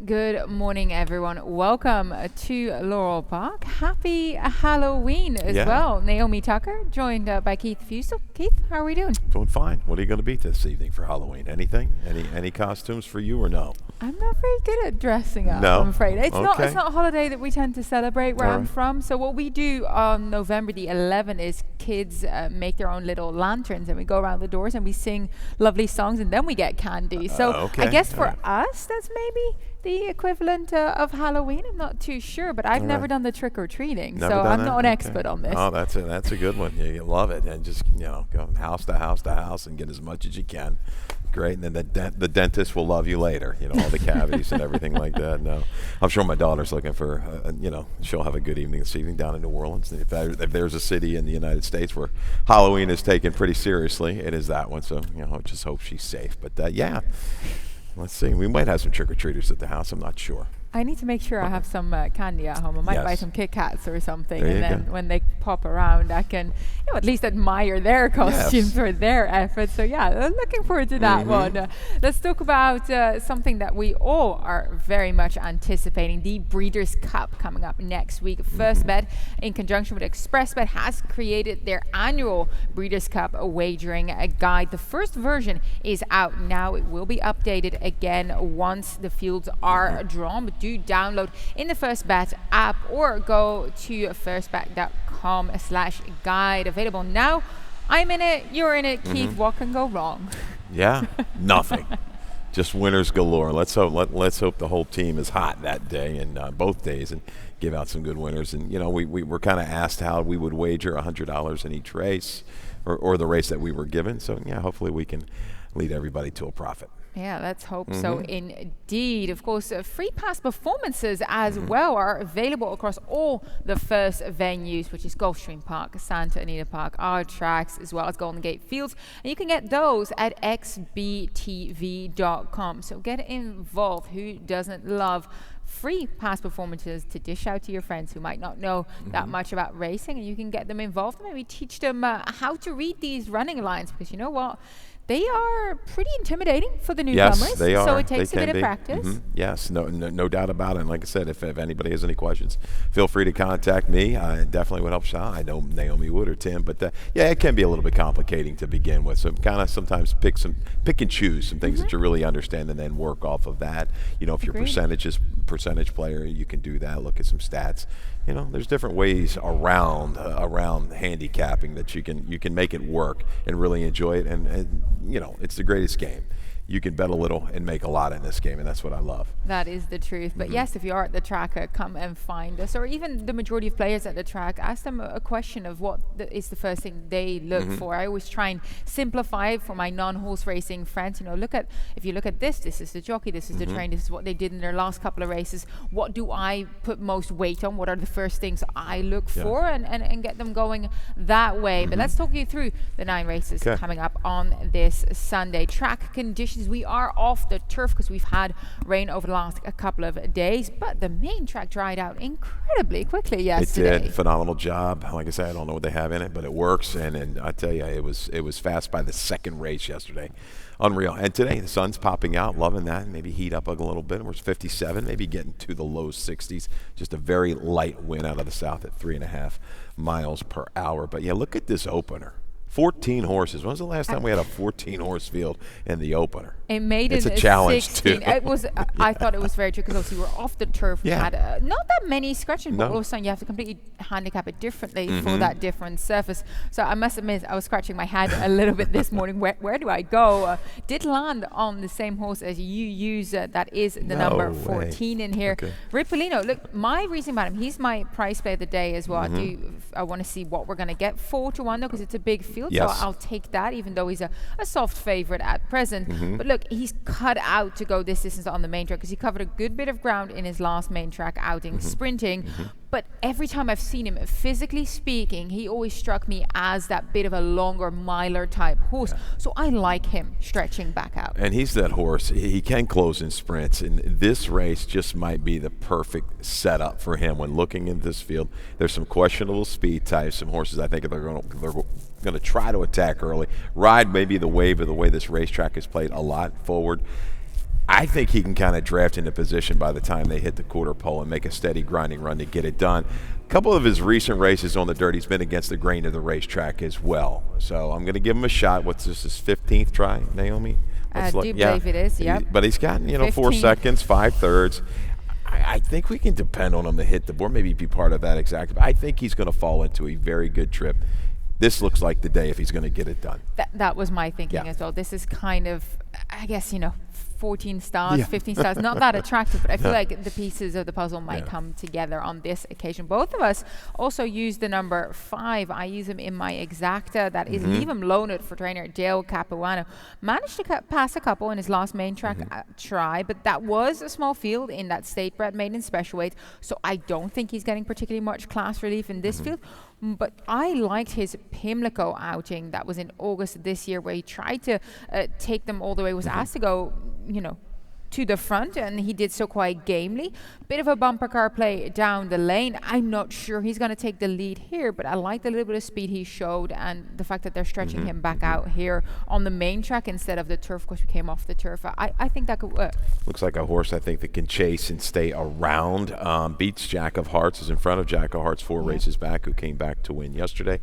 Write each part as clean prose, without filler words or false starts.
Good morning, everyone. Welcome to Laurel Park. Happy Halloween as well. Naomi Tucker, joined by Keith Fusel. Keith, how are we doing? Doing fine. What are you going to be this evening for Halloween? Anything? Any costumes for you or no? I'm not very good at dressing up, No? I'm afraid. It's Okay. not a holiday that we tend to celebrate where I'm from. So what we do on November the 11th is kids make their own little lanterns and we go around the doors and we sing lovely songs and then we get candy. So I guess for us, that's maybe the equivalent of Halloween. I'm not too sure, but I've never done the trick-or-treating, so I'm not an expert on this. Oh, that's a good one. You love it. And just, go house to house to house and get as much as you can. Great. And then the dentist will love you later, all the cavities and everything like that. No, I'm sure my daughter's looking for, she'll have a good evening this evening down in New Orleans. If there's a city in the United States where Halloween is taken pretty seriously, it is that one. So, I just hope she's safe. But, let's see. We might have some trick-or-treaters at the house. I'm not sure. I need to make sure I have some candy at home. I might buy some Kit Kats or something, and then when they pop around, I can at least admire their costumes for their efforts. So looking forward to that one. Let's talk about something that we all are very much anticipating: the Breeders' Cup coming up next week. First Bet, in conjunction with Express Bet, has created their annual Breeders' Cup wagering guide. The first version is out now. It will be updated again once the fields are drawn. But do download in the First Bet app or go to firstbet.com/guide. Available now. I'm in it, you're in it, Keith. What can go wrong? Yeah, nothing. Just winners galore. Let's hope the whole team is hot that day and both days and give out some good winners. And we were kind of asked how we would wager $100 in each race or the race that we were given. So hopefully we can lead everybody to a profit. Yeah, let's hope so indeed. Of course, free pass performances as well are available across all the first venues, which is Gulfstream Park, Santa Anita Park, our tracks, as well as Golden Gate Fields. And you can get those at xbtv.com. So get involved. Who doesn't love free pass performances to dish out to your friends who might not know that much about racing? And you can get them involved and maybe teach them how to read these running lines, because you know what? They are pretty intimidating for the newcomers. Yes, they are. So it takes a bit of practice. Yes, no doubt about it. And like I said, if anybody has any questions, feel free to contact me. I definitely would help Sean. I know Naomi would or Tim. But it can be a little bit complicating to begin with. So kind of sometimes pick and choose some things that you really understand and then work off of that. If you're percentage player, you can do that. Look at some stats. There's different ways around handicapping that you can make it work and really enjoy it. And it's the greatest game. You can bet a little and make a lot in this game, and that's what I love. That is the truth. But yes, if you are at the track, come and find us. Or even the majority of players at the track, ask them a question of what is the first thing they look for. I always try and simplify it for my non-horse racing friends. If you look at this is the jockey, this is the train, this is what they did in their last couple of races. What do I put most weight on? What are the first things I look for? And get them going that way. But let's talk you through the 9 races coming up on this Sunday. Track conditions. We are off the turf because we've had rain over the last couple of days, but the main track dried out incredibly quickly yesterday. It did. Phenomenal job. Like I said, I don't know what they have in it, but it works. And I tell you, it was fast by the second race yesterday. Unreal. And today the sun's popping out, loving that. Maybe heat up a little bit. We're 57, maybe getting to the low 60s. Just a very light wind out of the south at 3.5 miles per hour. But look at this opener. 14 horses. When was the last time we had a 14-horse field in the opener? It's a challenge 16. too. It was. I thought it was very true because obviously we're off the turf. We had not that many scratching, but all of a sudden you have to completely handicap it differently for that different surface. So I must admit, I was scratching my head a little bit this morning. Where do I go? Did land on the same horse as you use. That is the number 14 in here. Ripolino. Look, my reason about him, he's my price play of the day as well. I want to see what we're going to get. 4-1 though, because it's a big field. So I'll take that, even though he's a soft favorite at present. But look, he's cut out to go this distance on the main track because he covered a good bit of ground in his last main track outing sprinting. But every time I've seen him, physically speaking, he always struck me as that bit of a longer miler type horse. So I like him stretching back out. And he's that horse. He can close in sprints. And this race just might be the perfect setup for him when looking into this field. There's some questionable speed types, some horses I think they're going to try to attack early, ride maybe the wave of the way this racetrack is played a lot forward. I think he can kind of draft into position by the time they hit the quarter pole and make a steady grinding run to get it done. A couple of his recent races on the dirt, he's been against the grain of the racetrack as well. So I'm going to give him a shot. What's this, his 15th try, Naomi? I do believe it is, yep. But he's got, 4 seconds, 5/3. I think we can depend on him to hit the board, maybe be part of that exactly. But I think he's going to fall into a very good trip. This looks like the day if he's going to get it done. That was my thinking as well. This is kind of, I guess, 14 stars, 15 stars, not that attractive, but I feel like the pieces of the puzzle might come together on this occasion. Both of us also use the number 5. I use him in my exacta. That is leave him loaded for trainer Dale Capuano. Managed to pass a couple in his last main track try, but that was a small field in that state bred maiden special weight, so I don't think he's getting particularly much class relief in this field. But I liked his Pimlico outing that was in August this year, where he tried to take them all the way, was asked to go, to the front, and he did so quite gamely. Bit of a bumper car play down the lane. I'm not sure he's going to take the lead here, but I like the little bit of speed he showed, and the fact that they're stretching him back out here on the main track instead of the turf, because we came off the turf. I think that could work. Looks like a horse, I think, that can chase and stay around. Beats Jack of Hearts, is in front of Jack of Hearts 4 races back, who came back to win yesterday.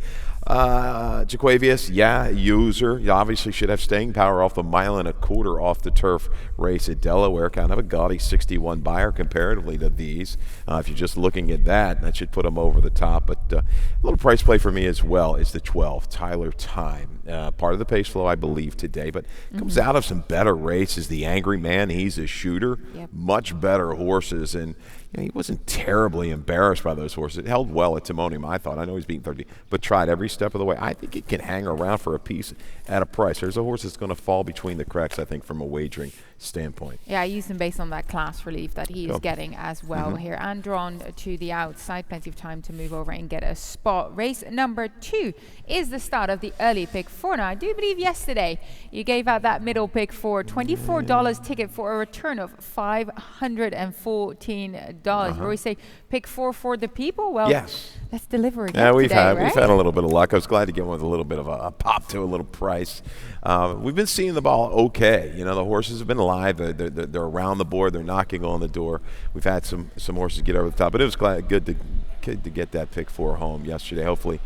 Jaquavius, user. You obviously should have staying power off the 1.25 off the turf race at Delaware. Kind of a gaudy 61 buyer comparatively to these. If you're just looking at that should put them over the top. But a little price play for me as well is the 12, Tyler Time. Part of the pace flow, I believe, today, but comes out of some better races. The Angry Man, he's a shooter. Much better horses, and he wasn't terribly embarrassed by those horses. It held well at Timonium, I thought. I know he's beaten 30, but tried every step of the way. I think it can hang around for a piece at a price. There's a horse that's going to fall between the cracks, I think, from a wagering standpoint. Yeah, I used him based on that class relief that he's getting as well here. And drawn to the outside, plenty of time to move over and get a spot. Race number 2 is the start of the early pick 4. Now, I do believe yesterday you gave out that middle pick for $24 ticket for a return of $514. You always say pick 4 for the people. Well, let's deliver again. Yeah, we've today, had a little bit of luck. I was glad to get one with a little bit of a pop to a little price. We've been seeing the ball okay. The horses have been live. They're around the board. They're knocking on the door. We've had some horses get over the top, but it was good to get that pick 4 home yesterday. Hopefully,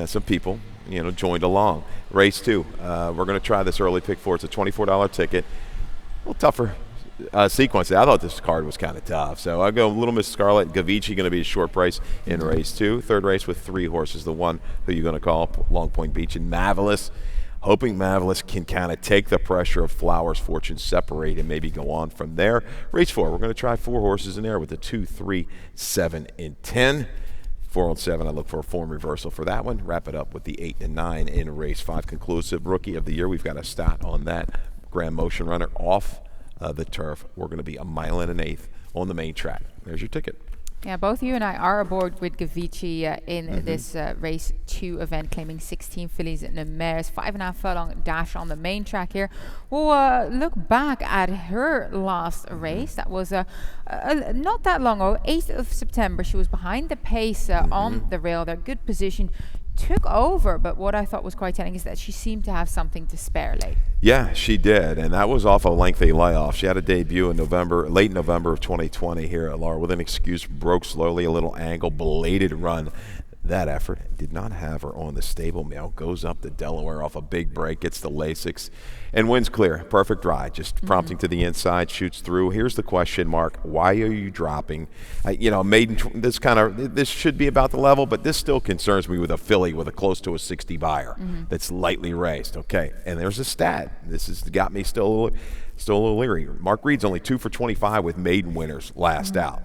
some people joined along. Race 2. We're going to try this early pick 4. It's a $24 ticket. A little tougher sequence. I thought this card was kind of tough, so I'll go Little Miss Scarlet. Gavici going to be a short price in race 2. Third race with 3 horses. The one who you're going to call Long Point Beach and Marvelous. Hoping Marvelous can kind of take the pressure of Flowers Fortune, separate, and maybe go on from there. Race 4, we're going to try 4 horses in there with the 2, 3, 7, and 10. 4 on 7, I look for a form reversal for that one. Wrap it up with the 8 and 9 in race 5. Conclusive Rookie of the Year. We've got a stat on that. Grand Motion Runner off the turf. We're going to be 1 1/8 on the main track. There's your ticket. Yeah, both you and I are aboard with Gavici in this race 2 event, claiming 16 fillies and mares, 5.5 furlong dash on the main track here. We'll look back at her last race. That was not that long ago, 8th of September. She was behind the pace on the rail there, good position. Took over, but what I thought was quite telling is that she seemed to have something to spare late. Yeah, she did, and that was off a lengthy layoff. She had a debut in late November of 2020 here at Laurel with an excuse, broke slowly, a little angle, belated run. That effort did not have her on the stable mail. Goes up to Delaware off a big break, gets the Lasix, and wins clear. Perfect ride, just prompting to the inside, shoots through. Here's the question mark: why are you dropping? Maiden. This should be about the level, but this still concerns me with a filly with a close to a 60 buyer that's lightly raced. Okay, and there's a stat. This has got me still a little leery. Mark Reed's only 2 for 25 with maiden winners last out.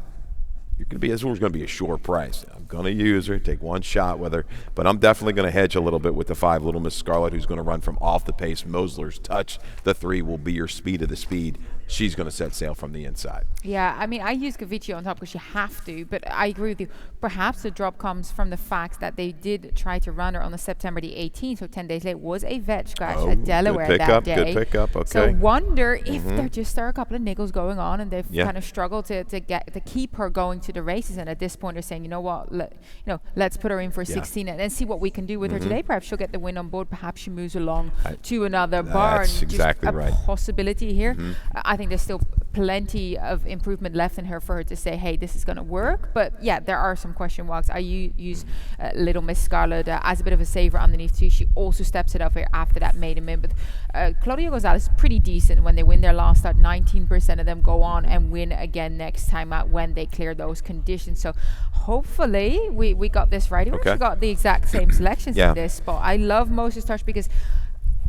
This one's going to be a short price. I'm going to use her, take one shot with her, but I'm definitely going to hedge a little bit with the 5, Little Miss Scarlet, who's going to run from off the pace. Mosler's Touch, the 3, will be your speed of the speed. She's going to set sail from the inside. Yeah, I mean, I use Gavici on top because you have to, but I agree with you. Perhaps the drop comes from the fact that they did try to run her on the September the 18th, so 10 days late, was a vet scratch at Delaware that day. Good pickup, okay. So wonder if there just are a couple of niggles going on and they've kind of struggled to keep her going to the races, and at this point they're saying, you know what, let's put her in for 16 and see what we can do with her today. Perhaps she'll get the win on board. Perhaps she moves along to another barn. That's exactly just right. Possibility here. I think there's still plenty of improvement left in her for her to say, hey, this is going to work. But yeah, there are some question marks. I use Little Miss Scarlet as a bit of a saver underneath too. She also steps it up here after that maiden win. But Claudia Gonzalez is pretty decent when they win their last start. 19% of them go on and win again next time out when they clear those conditions. So hopefully we got this right. We actually got the exact same selections in this spot. I love Moses Touch because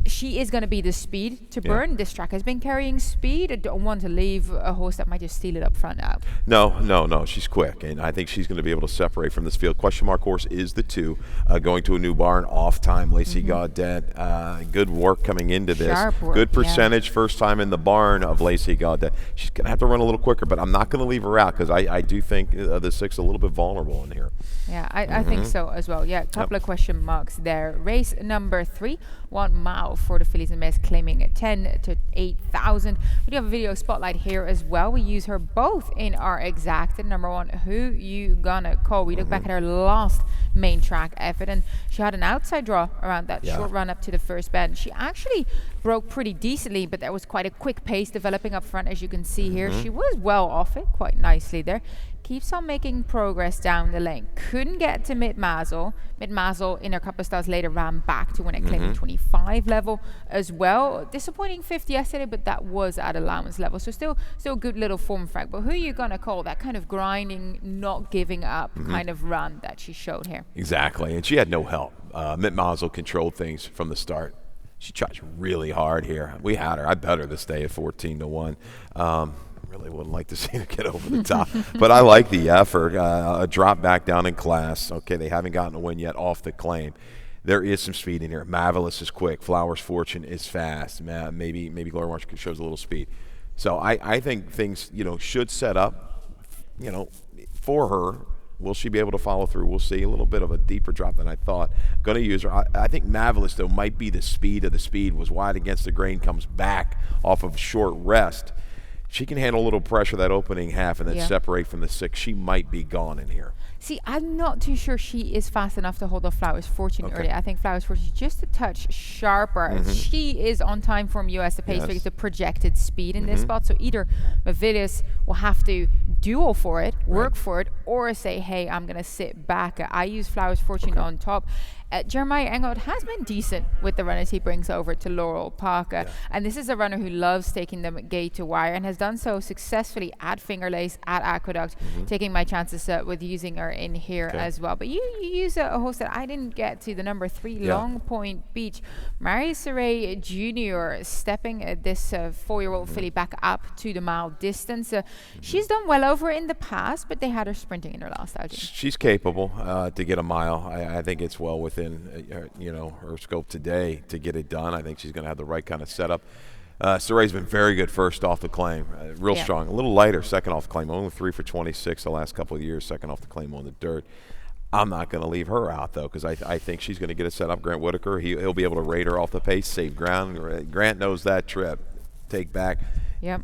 she is going to be the speed to burn. This track has been carrying speed. I don't want to leave a horse that might just steal it up front out. No. She's quick, and I think she's going to be able to separate from this field. Question mark horse is the 2, going to a new barn, off time. Lacey Gaudet, good work coming into this. Sharp work, good percentage, first time in the barn of Lacey Gaudet. She's going to have to run a little quicker, but I'm not going to leave her out because I do think the 6 a little bit vulnerable in here. Yeah, I think so as well. Yeah, a couple of question marks there. Race number 3, 1 mile for the fillies and mares, claiming 10 to 8,000. We do have a video spotlight here as well. We use her both in our exacted. Number 1, who you gonna call? We look back at her last main track effort, and she had an outside draw around that short run up to the first bend. She actually broke pretty decently, but there was quite a quick pace developing up front, as you can see here. She was well off it quite nicely there. Keeps on making progress down the lane. Couldn't get to Mid-Mazel. Mid-Mazel in a couple of starts later ran back to win at claiming 25 level as well. Disappointing 50 yesterday, but that was at allowance level. So still a good little form frag. But who are you going to call that kind of grinding, not giving up kind of run that she showed here? Exactly, and she had no help. Mid-Mazel controlled things from the start. She charged really hard here. We had her. I bet her this day at 14-1. Really wouldn't like to see her get over the top, but I like the effort. A drop back down in class. Okay, they haven't gotten a win yet off the claim. There is some speed in here. Marvelous is quick. Flowers Fortune is fast. Maybe Glory March shows a little speed. So I think things should set up for her. Will she be able to follow through? We'll see. A little bit of a deeper drop than I thought. Going to use her. I think Marvelous, though, might be the speed of the speed. Was wide against the grain, comes back off of short rest. She can handle a little pressure that opening half and then separate from the 6. She might be gone in here. See, I'm not too sure she is fast enough to hold off Flowers Fortune early. I think Flowers Fortune is just a touch sharper. She is on time from US. The pace figures the projected speed in this spot. So either Mavilius will have to duel for it, work for it, or say, hey, I'm going to sit back. I use Flowers Fortune on top. Jeremiah Engold has been decent with the runners he brings over to Laurel Park. And this is a runner who loves taking them gate to wire and has done so successfully at Fingerlace, at Aqueduct, taking my chances with using her in here as well. But you use a horse that I didn't get to, the number 3, Long Point Beach. Marius Saray Jr. stepping this 4-year-old filly back up to the mile distance. She's done well over in the past, but they had her sprinting in her last outing. She's capable to get a mile. I think it's well within her scope today to get it done. I think she's going to have the right kind of setup. Saray's been very good first off the claim, real strong. A little lighter second off the claim, only 3 for 26 the last couple of years, second off the claim on the dirt. I'm not going to leave her out, though, because I think she's going to get it set up. Grant Whitaker, he'll be able to rate her off the pace, save ground. Grant knows that trip. Take back,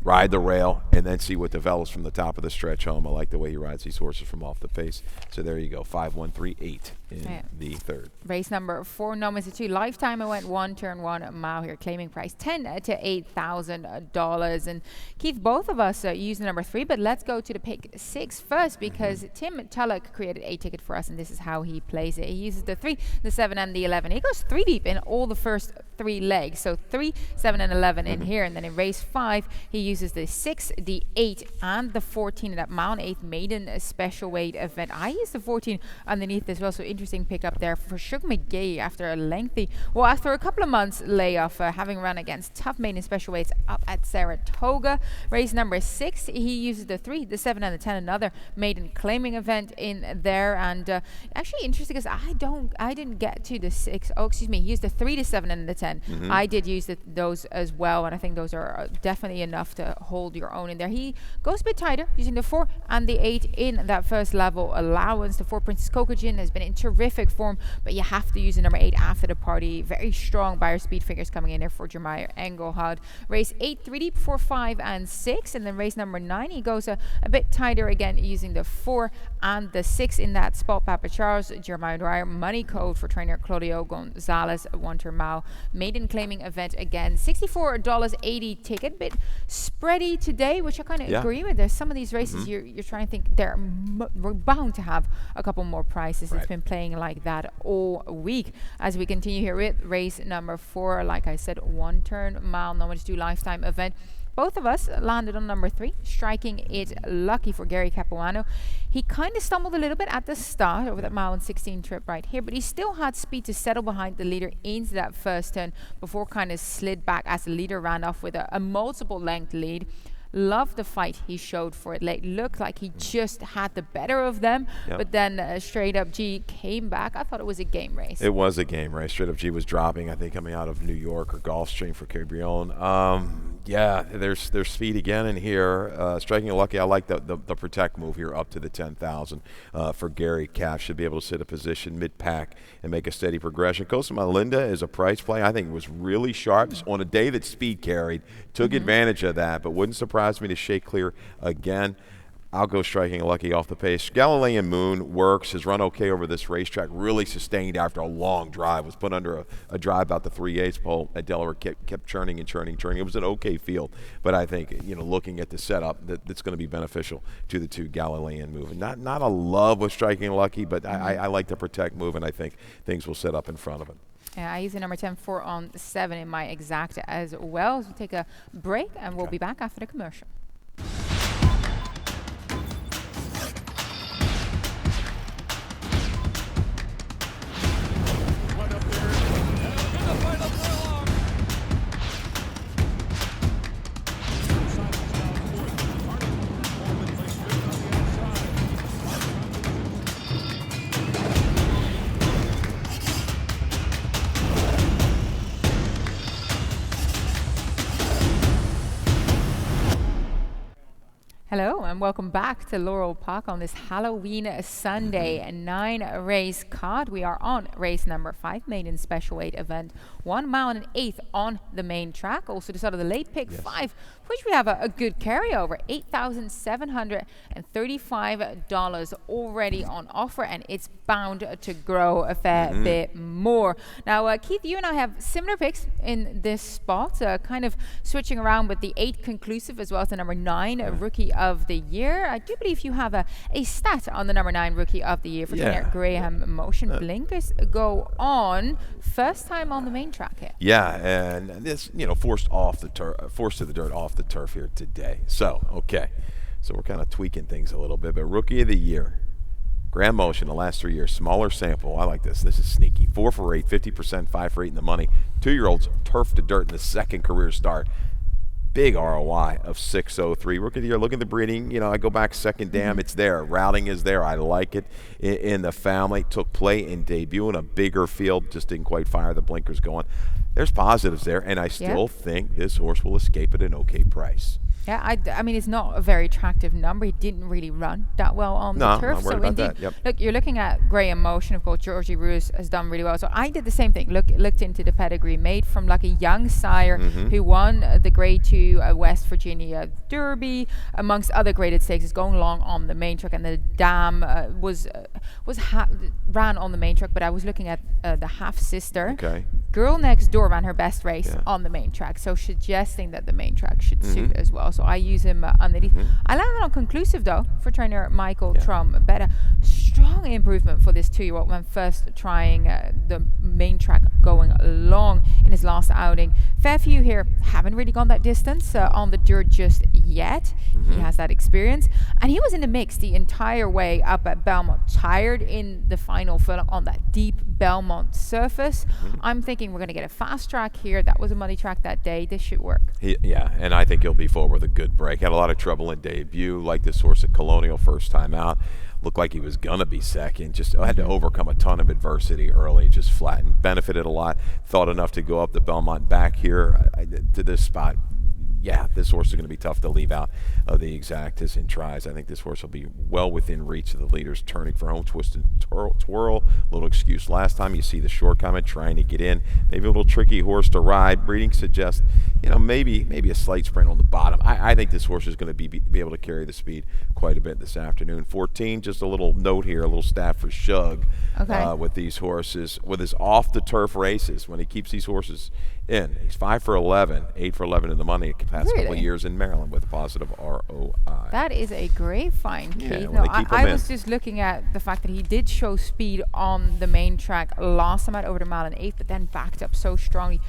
ride the rail, and then see what develops from the top of the stretch home. I like the way he rides these horses from off the pace. So there you go, 5-1-3-8 in the third. Race number 4, numbers 2. Lifetime, I went 1 turn 1 mile here, claiming price $10,000 to $8,000. And Keith, both of us use the number 3, but let's go to the pick 6 first, because Tim Tulloch created a ticket for us, and this is how he plays it. He uses the 3, the 7, and the 11. He goes 3 deep in all the first 3 legs. So 3, 7, and 11 in here, and then in race 5, he uses the 6, the 8, and the 14 in that Mount 8 maiden special weight event. I use the 14 underneath as well, so interesting pickup there for Shug McGee after a couple of months layoff, having run against tough maiden special weights up at Saratoga. Race number 6, he uses the 3, the 7, and the 10, another maiden claiming event in there. And actually interesting because I didn't get to the 6. Oh, excuse me, he used the 3, the 7, and the 10. I did use those as well, and I think those are definitely enough enough to hold your own in there. He goes a bit tighter, using the 4 and the 8 in that first level allowance. The 4 Princess Coco Gin has been in terrific form, but you have to use the number 8 after the party. Very strong buyer speed figures coming in there for Jeremiah Engelhard. Race 8, 3 deep, 4, 5, and 6. And then race number 9, he goes a bit tighter again, using the 4 and the 6 in that spot. Papa Charles, Jeremiah Dwyer, money code for trainer Claudio Gonzalez, 1-turn mile. Maiden Claiming event again, $64.80 ticket. Bit spready today, which I kind of agree with. There's some of these races you're trying to think we're bound to have a couple more prices. It's been playing like that all week. As we continue here with race number 4, like I said, 1-turn mile, no one to do lifetime event. Both of us landed on number 3, striking it lucky for Gary Capuano. He kind of stumbled a little bit at the start over that mile and 16 trip right here, but he still had speed to settle behind the leader into that first turn before kind of slid back as the leader ran off with a multiple length lead. Loved the fight he showed for it late. Looked like he just had the better of them, but then Straight Up G came back. I thought it was a game race. It was a game race. Straight Up G was dropping, I think, coming out of New York or Gulfstream for Cabrion. There's speed again in here. Striking it lucky. I like the protect move here up to the 10,000 for Gary Cap. Should be able to sit a position mid-pack and make a steady progression. Costa Melinda is a price play. I think it was really sharp. On a day that speed carried, took advantage of that, but wouldn't surprise me to shake clear again. I'll go Striking Lucky off the pace. Galilean Moon works. Has run okay over this racetrack. Really sustained after a long drive. Was put under a drive about the 3/8 pole at Delaware. Kept churning and churning. It was an okay field, but I think looking at the setup, that's going to be beneficial to the 2 Galilean Moon. Not a love with Striking Lucky, but I like the protect move, and I think things will set up in front of it. I use the number 10 4 on 7 in my exacta as well. So we'll take a break, and we'll be back after the commercial. Hello and welcome back to Laurel Park on this Halloween Sunday 9-race card. We are on race number 5, maiden special weight event, 1 mile and an 1/8 on the main track. Also the start of the late pick 5, which we have a good carryover, $8,735 already on offer, and it's bound to grow a fair bit more. Now, Keith, you and I have similar picks in this spot, kind of switching around with the 8 conclusive as well as the number 9 Rookie of the Year. I do believe you have a stat on the number 9 Rookie of the Year for trainer Graham Motion. Blinkers go on, first time on the main track here. Yeah, and this, forced to the dirt off the turf here today. So we're kind of tweaking things a little bit, but Rookie of the Year, Graham Motion, the last 3 years, smaller sample. I like this. This is sneaky. 4 for 8, 50%, 5 for 8 in the money. 2-year-olds turf to dirt in the second career start. Big ROI of 603. Rookie of the Year, look at the breeding. I go back second dam. It's there. Routing is there. I like it in the family. Took play in debut in a bigger field. Just didn't quite fire the blinkers going. There's positives there, and I still think this horse will escape at an okay price. Yeah, I mean, it's not a very attractive number. He didn't really run that well on the turf. Not worried about that. Yep. Look, you're looking at Graham Motion. Of course, Georgie Roos has done really well. So I did the same thing. Looked into the pedigree, made from like a young sire who won the Grade 2 West Virginia Derby, amongst other graded stakes. Is going along on the main track, and the dam ran on the main track. But I was looking at the half sister. Okay. Girl Next Door ran her best race on the main track, so suggesting that the main track should suit as well. So I use him underneath. I landed on conclusive though for trainer Michael Trum. Better strong improvement for this 2-year-old when first trying the main track going along in his last outing. Fairview here haven't really gone that distance on the dirt just yet. He has that experience, and he was in the mix the entire way up at Belmont. Tired in the final furlong on that deep Belmont surface. I'm thinking we're going to get a fast track here. That was a muddy track that day. This should work. And I think he'll be forward with a good break. Had a lot of trouble in debut, like this horse at Colonial first time out. Looked like he was gonna be second. Just had to overcome a ton of adversity early. Just flattened. Benefited a lot. Thought enough to go up the Belmont back here to this spot. yeah, this horse is going to be tough to leave out of the exactas and tries. I think this horse will be well within reach of the leaders. Turning for home, twist and twirl. Little excuse last time. You see the short comment, trying to get in. Maybe a little tricky horse to ride. Breeding suggests, maybe a slight sprint on the bottom. I think this horse is going to be able to carry the speed quite a bit this afternoon. 14, just a little note here, a little stat for Shug with these horses, with his off-the-turf races, when he keeps these horses in. He's 5 for 11, 8 for 11 in the money the past couple of years in Maryland with a positive ROI. That is a great find, Keith. Yeah, No, I was just looking at the fact that he did show speed on the main track last time out over the mile and 8, but then backed up so strongly.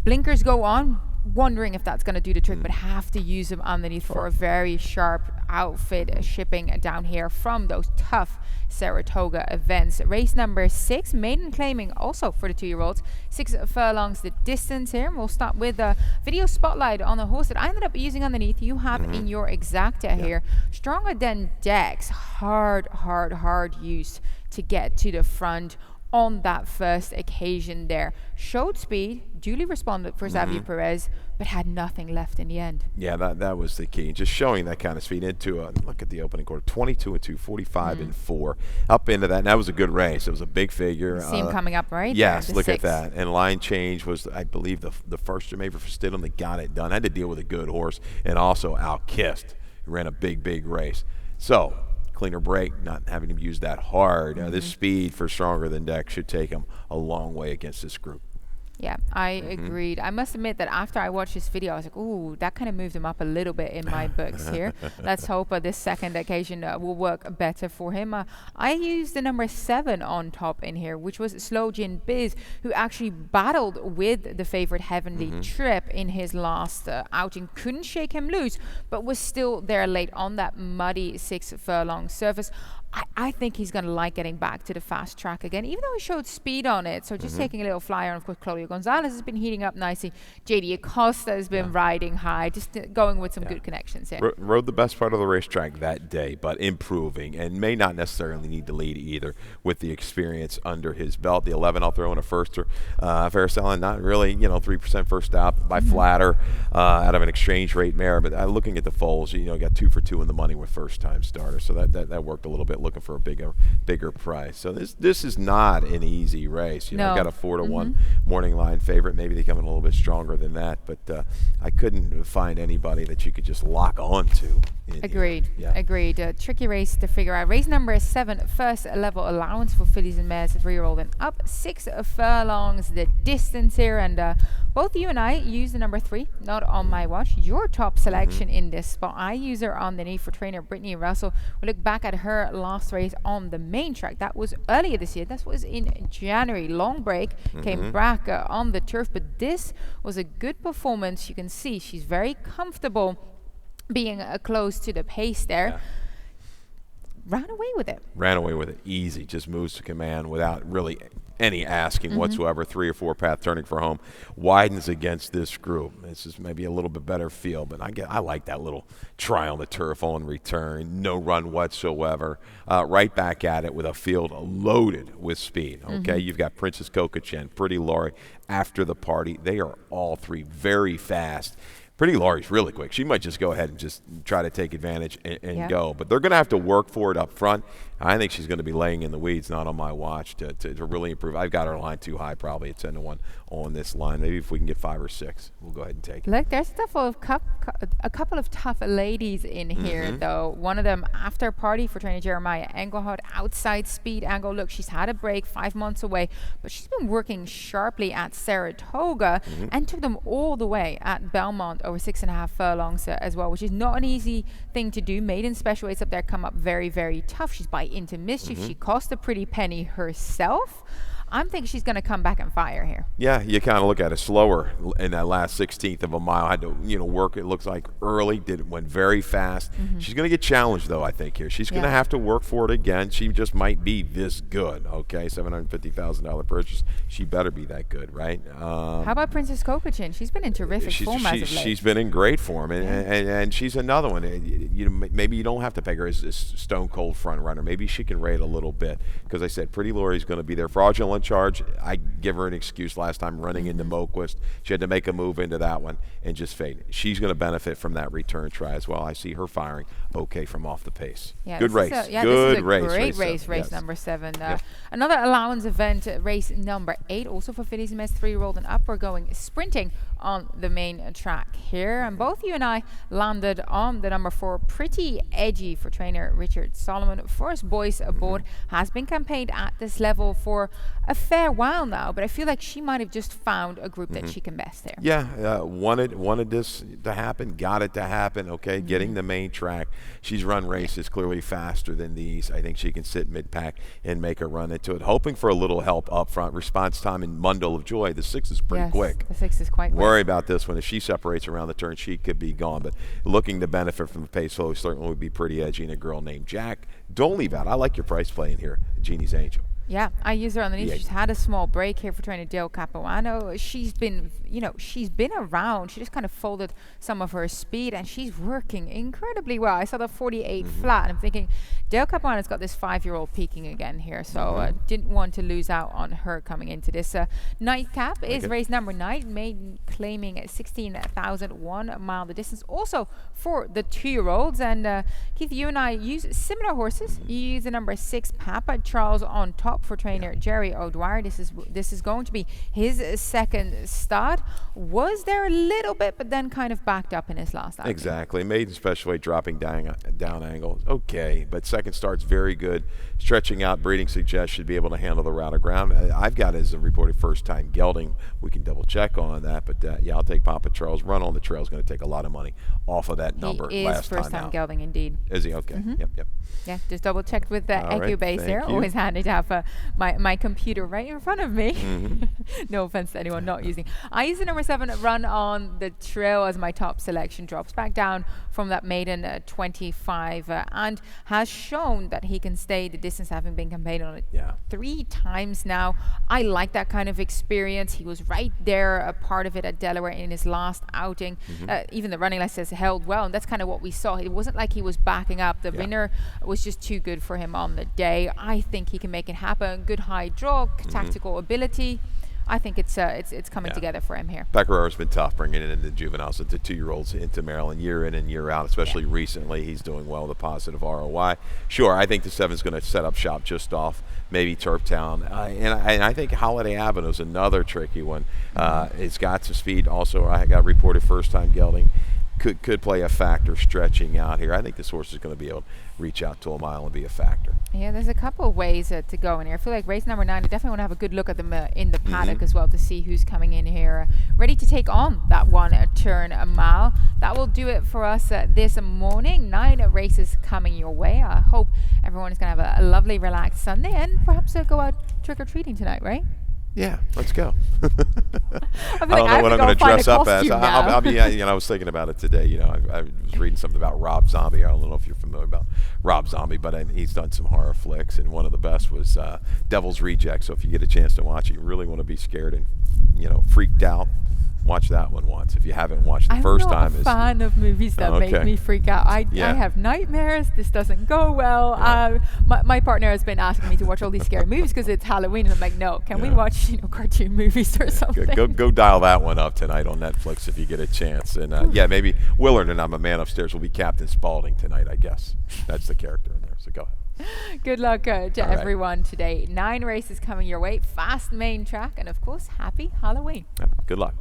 Blinkers go on, wondering if that's going to do the trick, but have to use them underneath for a very sharp outfit shipping down here from those tough Saratoga events. Race number 6, Maiden Claiming, also for the 2-year-olds. 6 furlongs the distance here. We'll start with a video spotlight on the horse that I ended up using underneath. You have in your exacta here. Stronger than Dex. Hard use to get to the front on that first occasion there. Showed speed, duly responded for Xavier Perez, but had nothing left in the end. Yeah, that was the key. Just showing that kind of speed into look at the opening quarter, 22 and 2, 45 and 4, up into that. And that was a good race. It was a big figure. See him coming up, right? Yes, look at that. And line change was, I believe, the first Jamaica for Stidham that got it done. Had to deal with a good horse and also out-kissed. Ran a big race. So, cleaner break, not having to use that hard. This speed for Stronger Than Dex should take him a long way against this group. Yeah, I agreed. I must admit that after I watched this video, I was like, ooh, that kind of moved him up a little bit in my books here. Let's hope this second occasion will work better for him. I used the number 7 on top in here, which was Slow Gin Biz, who actually battled with the favorite Heavenly Trip in his last outing. Couldn't shake him loose, but was still there late on that muddy 6-furlong surface. I think he's going to like getting back to the fast track again, even though he showed speed on it. So just taking a little flyer. And of course, Claudio Gonzalez has been heating up nicely. JD Acosta has been riding high, just going with some good connections here. Rode the best part of the racetrack that day, but improving, and may not necessarily need to lead either with the experience under his belt. The 11, I'll throw in a firster. Farrell, not really, 3% first out by Flatter out of an exchange rate mare. But looking at the foals, got 2 for 2 in the money with first-time starter. So that worked a little bit. Looking for a bigger price. So this is not an easy race. Got a 4-1 morning line favorite. Maybe they come in a little bit stronger than that, but I couldn't find anybody that you could just lock on to. Agreed. Tricky race to figure out. Race number 7, first level allowance for fillies and mares, 3-year-old and up. 6 furlongs the distance here, and both you and I use the number 3, not on my watch. Your top selection in this spot. I use her underneath for trainer Brittany Russell. We look back at her last race on the main track. That was earlier this year. That was in January. Long break, came back on the turf, but this was a good performance. You can see she's very comfortable being close to the pace there. Ran away with it. Easy. Just moves to command without really any asking whatsoever. 3 or 4 path turning for home. Widens against this group. This is maybe a little bit better feel, but I like that little try on the turf on return. No run whatsoever. Right back at it with a field loaded with speed. Okay, you've got Princess Coco, Pretty Laurel after the party. They are all 3 very fast. Pretty Laurie's really quick. She might just go ahead and just try to take advantage and go. But they're going to have to work for it up front. I think she's going to be laying in the weeds, not on my watch, to really improve. I've got her line too high, probably at 10-1 on this line. Maybe if we can get 5 or 6, we'll go ahead and take it. Look, there's a couple of tough ladies in here, though. One of them, after party for trainer Jeremiah Engelhardt, outside speed angle. Look, she's had a break, 5 months away, but she's been working sharply at Saratoga and took them all the way at Belmont over 6.5 furlongs as well, which is not an easy thing to do. Maiden special weights up there come up very tough. She's by into mischief. She cost a pretty penny herself. I'm thinking she's going to come back and fire here. Yeah, you kind of look at it slower in that last 16th of a mile. Had to, work, it looks like, early. Went very fast. She's going to get challenged, though, I think, here. She's going to have to work for it again. She just might be this good, okay? $750,000 purchase. She better be that good, right? How about Princess Kokochin? She's been in terrific form as of late. She's been in great form, and she's another one. Maybe you don't have to peg her as a stone-cold front runner. Maybe she can rate a little bit, because I said Pretty Laurie's going to be there. Fraudulent on charge. I give her an excuse last time running into Moquist. She had to make a move into that one and just fade. She's going to benefit from that return try as well. I see her firing okay from off the pace. Yeah, good race. Good race. Great race number 7. Another allowance event, race number 8, also for fillies and mares 3-year-old and up. We're going sprinting on the main track here, and both you and I landed on the number 4, Pretty Edgy for trainer Richard Solomon. First Boys Aboard has been campaigned at this level for a fair while now, but I feel like she might have just found a group that she can best there. Yeah, wanted this to happen, got it to happen. Okay, getting the main track. She's run races clearly faster than these. I think she can sit mid-pack and make a run into it. Hoping for a little help up front. Response time in Mundle of Joy. The 6 is pretty quick. The 6 is quite quick. Worry about this one. If she separates around the turn, she could be gone. But looking to benefit from the pace flow certainly would be Pretty Edgy, and a girl named Jack. Don't leave out. I like your price play in here, Jeannie's Angel. Yeah, I use her underneath. She's had a small break here for trainer Dale Capuano. She's been, she's been around. She just kind of folded some of her speed, and she's working incredibly well. I saw the 48 flat, and I'm thinking Dale Capuano's got this 5-year-old peaking again here, so didn't want to lose out on her coming into this. Nightcap is race number 9, Maiden Claiming at 16,001 mile the distance, also for the 2-year-olds. And Keith, you and I use similar horses. You use the number 6 Papa Charles on top for trainer Jerry O'Dwyer. This is going to be his second start. Was there a little bit, but then kind of backed up in his last outing. Exactly. Maiden special weight dropping down angle. Okay, but second start's very good. Stretching out, breeding suggests should be able to handle the route of ground. I've got as a reported first time gelding. We can double check on that, but I'll take Papa Charles. Run on the trail is going to take a lot of money off of that number. He is first time gelding indeed. Is he? Okay. Yep. Yeah, just double checked with the EcuBase there. Always handy to have my computer right in front of me. No offense to anyone not using. I use the number 7 Run on the Trail as my top selection. Drops back down from that maiden 25 and has shown that he can stay the distance, having been campaigned on it 3 times now. I like that kind of experience. He was right there, a part of it at Delaware in his last outing. Even the running license held well, and that's kind of what we saw. It wasn't like he was backing up. The winner was just too good for him on the day. I think he can make it happen. Good high draw, tactical ability. I think it's coming together for him here. Pecorara's been tough bringing in the juveniles into 2-year-olds into Maryland year in and year out, especially recently. He's doing well with a positive ROI. Sure, I think the 7's going to set up shop just off maybe Turptown. And I think Holiday Avenue is another tricky one. It's got some speed. Also, I got reported first-time gelding. Could play a factor stretching out here. I think this horse is going to be able to reach out to a mile and be a factor. Yeah, there's a couple of ways to go in here. I feel like race number 9, I definitely want to have a good look at them in the paddock as well to see who's coming in here ready to take on that one turn a mile. That will do it for us this morning. 9 races coming your way. I hope everyone is going to have a lovely, relaxed Sunday and perhaps go out trick-or-treating tonight, right? Yeah, let's go. I don't know what I'm going to dress up as. I'll be. I was thinking about it today. I was reading something about Rob Zombie. I don't know if you're familiar about Rob Zombie, but he's done some horror flicks, and one of the best was Devil's Reject. So if you get a chance to watch it, you really want to be scared and freaked out. Watch that one once if you haven't watched the first time. I'm not a fan of movies that make me freak out. I have nightmares. This doesn't go well. My partner has been asking me to watch all these scary movies because it's Halloween, and I'm like, no, can we watch cartoon movies or something? Go dial that one up tonight on Netflix if you get a chance. And maybe Willard and I'm a Man Upstairs will be Captain Spaulding tonight, I guess. That's the character in there, so go ahead. Good luck to everyone today. 9 races coming your way, fast main track, and of course, happy Halloween. Good luck.